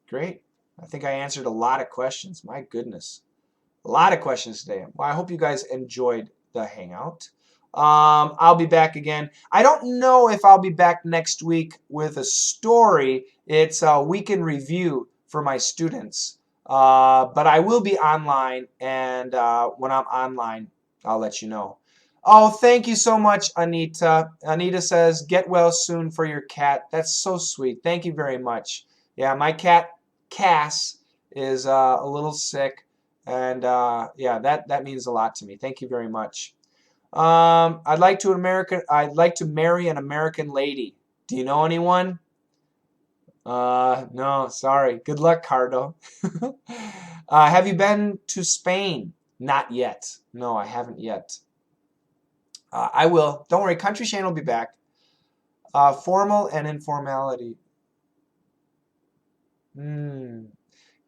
Great. I think I answered a lot of questions. My goodness. A lot of questions today. Well, I hope you guys enjoyed the Hangout. I'll be back again. I don't know if I'll be back next week with a story. It's a week in review for my students. But I will be online, and when I'm online, I'll let you know. Oh, thank you so much, Anita. Anita says, get well soon for your cat. That's so sweet. Thank you very much. Yeah, my cat, Cass, is a little sick. And yeah, that means a lot to me. Thank you very much. I'd like to marry an American lady. Do you know anyone? No, sorry. Good luck, Cardo. Have you been to Spain? Not yet. No, I haven't yet. I will. Don't worry. Country Shane will be back. Formal and informality.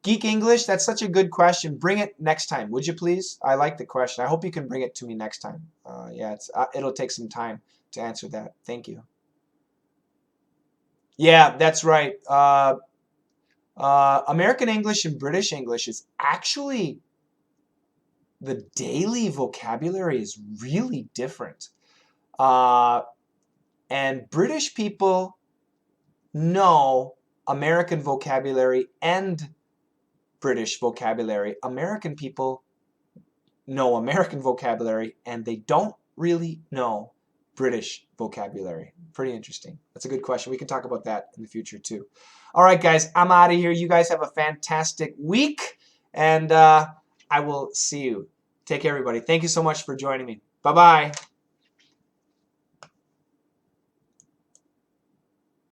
Geek English, that's such a good question. Bring it next time, would you please? I like the question. I hope you can bring it to me next time. Yeah, it'll take some time to answer that. Thank you. Yeah, that's right. American English and British English is actually, the daily vocabulary is really different. And British people know American vocabulary and British vocabulary. American people know American vocabulary and they don't really know British vocabulary. Pretty interesting. That's a good question. We can talk about that in the future too. All right, guys, I'm out of here. You guys have a fantastic week, and I will see you. Take care, everybody. Thank you so much for joining me. Bye-bye.